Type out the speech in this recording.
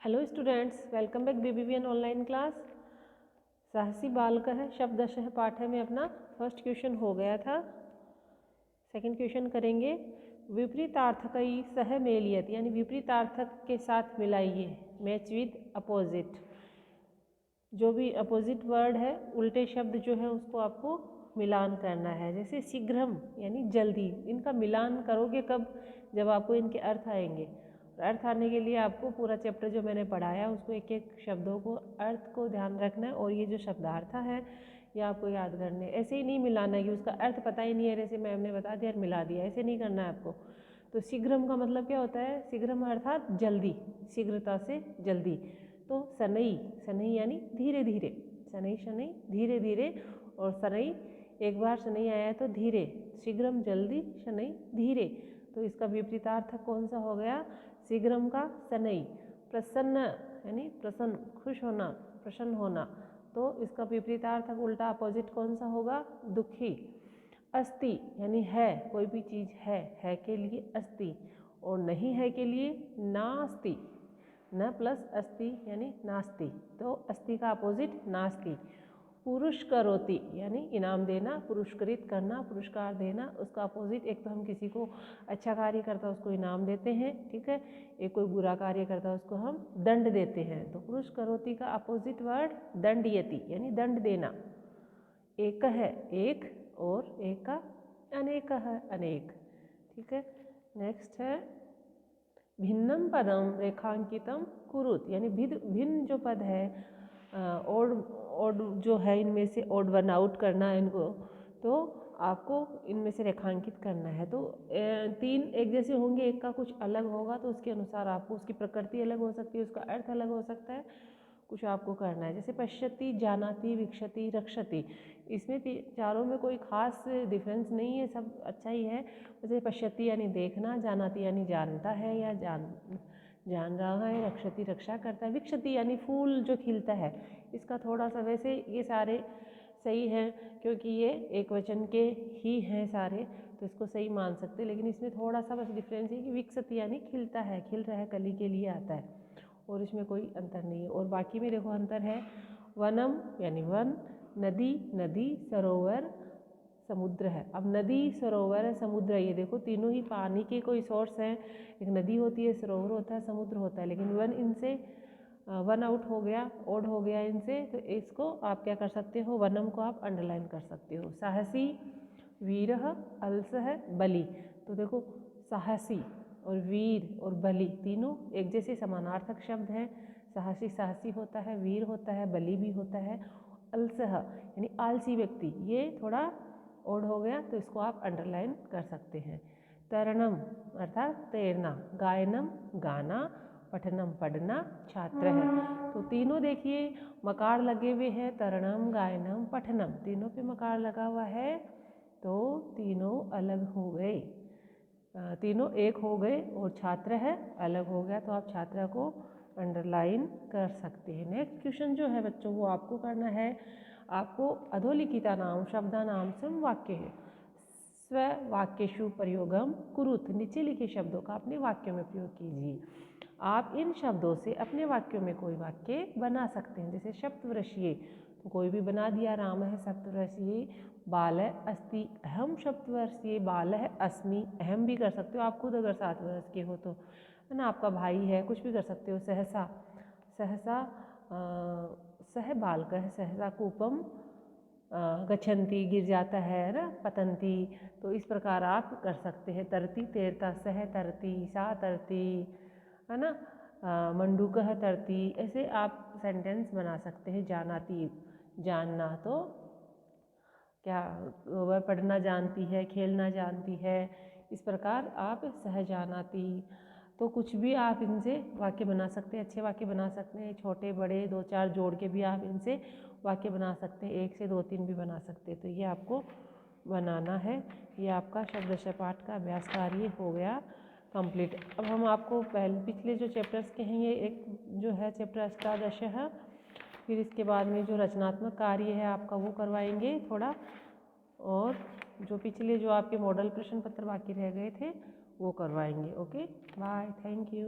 Hello students, welcome back BBVN online class. साहसी बालकः शब्दशः पाठ में अपना फर्स्ट क्वेश्चन हो गया था। सेकंड क्वेश्चन करेंगे। विपरीतार्थकई सह मेलियत, यानी विपरीतार्थक के साथ मिलाइए। मैच विद अपोजिट, जो भी अपोजिट वर्ड है, उल्टे शब्द जो है उसको आपको मिलान करना है। जैसे शीघ्रम यानी जल्दी, इनका मिलान करोगे कब? जब आपको इनके अर्थ आएंगे। अर्थ आने के लिए आपको पूरा चैप्टर जो मैंने पढ़ाया उसको एक एक शब्दों को अर्थ को ध्यान रखना है, और ये जो शब्दार्थ है ये आपको याद करने। ऐसे ही नहीं मिलाना है कि उसका अर्थ पता ही नहीं है, जैसे मैम ने बता दिया मिला दिया, ऐसे नहीं करना है आपको। तो शीघ्रम का मतलब क्या होता है? शीघ्रम अर्थात जल्दी, शीघ्रता से जल्दी। तो शनई, शनई यानी धीरे धीरे, शनई शनई धीरे धीरे, और शनई एक बार शनई आया तो धीरे, शीघ्रम जल्दी, शनई धीरे। तो इसका विपरीतार्थ कौन सा हो गया? शीघ्रम का शनई। प्रसन्न यानी प्रसन्न, खुश होना, प्रसन्न होना, तो इसका विपरीतार्थ उल्टा अपोजिट कौन सा होगा? दुखी। अस्ति यानी है, कोई भी चीज़ है के लिए अस्ति, और नहीं है के लिए नास्ति। न प्लस अस्ति यानी नास्ति, तो अस्ति का अपोजिट नास्ति। पुरस्करोति यानी इनाम देना, पुरस्कृत करना, पुरस्कार देना, उसका अपोजिट। एक तो हम किसी को अच्छा कार्य करता है उसको इनाम देते हैं, ठीक है। एक कोई बुरा कार्य करता है उसको हम दंड देते हैं। तो पुरस्करोति का अपोजिट वर्ड दंडयति यानी दंड देना। एक है एक, और एक का अनेक है अनेक, ठीक है। नेक्स्ट है भिन्नम पदम रेखांकितम कुरुत, यानी भिन्न जो पद है, ओड जो है, इनमें से ओड वन आउट करना है इनको, तो आपको इनमें से रेखांकित करना है। तो तीन एक जैसे होंगे, एक का कुछ अलग होगा, तो उसके अनुसार आपको उसकी प्रकृति अलग हो सकती है, उसका अर्थ अलग हो सकता है, कुछ आपको करना है। जैसे पश्यति, जानाति, विक्षति, रक्षति, इसमें चारों में कोई खास डिफरेंस नहीं है, सब अच्छा ही है। जैसे पश्यति यानी देखना, जानाति यानी जानता है या जान रहा है, रक्षति रक्षा करता है, विक्षति यानी फूल जो खिलता है। इसका थोड़ा सा, वैसे ये सारे सही हैं क्योंकि ये एक वचन के ही हैं सारे, तो इसको सही मान सकते हैं। लेकिन इसमें थोड़ा सा बस डिफरेंस है कि विक्षति यानी खिलता है, खिल रहा है, कली के लिए आता है, और इसमें कोई अंतर नहीं है। और बाकी में देखो अंतर है। वनम यानी वन, नदी नदी, सरोवर समुद्र है। अब नदी, सरोवर है, समुद्र है, ये देखो तीनों ही पानी के कोई सोर्स हैं। एक नदी होती है, सरोवर होता है, समुद्र होता है, लेकिन वन इनसे वन आउट हो गया, ओड हो गया इनसे, तो इसको आप क्या कर सकते हो? वनम को आप अंडरलाइन कर सकते हो। साहसी, वीरः, अलसः, बलि, तो देखो साहसी और वीर और बलि तीनों एक जैसे समानार्थक शब्द हैं। साहसी साहसी होता है, वीर होता है, बलि भी होता है। अलसः यानी आलसी व्यक्ति, ये थोड़ा ओड हो गया, तो इसको आप अंडरलाइन कर सकते हैं। तरणम अर्थात तैरना, गायनम गाना, पठनम पढ़ना, छात्र है। तो तीनों देखिए मकार लगे हुए हैं, तरणम, गायनम, पठनम, तीनों पे मकार लगा हुआ है, तो तीनों अलग हो गए, तीनों एक हो गए, और छात्र है अलग हो गया, तो आप छात्रा को अंडरलाइन कर सकते हैं। नेक्स्ट क्वेश्चन जो है बच्चों वो आपको करना है। आपको अधोलिखिता नाम शब्दानाम सम वाक्य है स्व वाक्येषु प्रयोगम कुरुत, नीचे लिखे शब्दों का अपने वाक्यों में प्रयोग कीजिए। आप इन शब्दों से अपने वाक्यों में कोई वाक्य बना सकते हैं। जैसे सप्तवर्षीय, तो कोई भी बना दिया, राम है सप्तवर्षीय, बाल है अस्ति अहम सप्तवर्षीय, बाल है अस्मि, अहम भी कर सकते हो आप खुद अगर 7 वर्ष के हो तो, है ना। आपका भाई है, कुछ भी कर सकते हो। सहसा, सहसा सह बालकः, सहसा कूपम गच्छन्ति, गिर जाता है ना, पतंती, तो इस प्रकार आप कर सकते हैं। तरती, तैरता, सह तरती, सा तरती, है ना, मंडूकः तरती, ऐसे आप सेंटेंस बना सकते हैं। जानाती जानना, तो क्या वह पढ़ना जानती है, खेलना जानती है, इस प्रकार आप सहजानाती, तो कुछ भी आप इनसे वाक्य बना सकते हैं, अच्छे वाक्य बना सकते हैं। छोटे बड़े 2-4 जोड़ के भी आप इनसे वाक्य बना सकते हैं, 1 से 2-3 भी बना सकते हैं। तो ये आपको बनाना है। ये आपका शब्दशः पाठ का अभ्यास कार्य हो गया कंप्लीट। अब हम आपको पिछले जो चैप्टर्स के हैं, ये एक जो है चैप्टर अष्टादश, फिर इसके बाद में जो रचनात्मक कार्य है आपका वो करवाएंगे थोड़ा, और जो पिछले जो आपके मॉडल प्रश्न पत्र बाकी रह गए थे वो करवाएंगे। Okay, bye, thank you.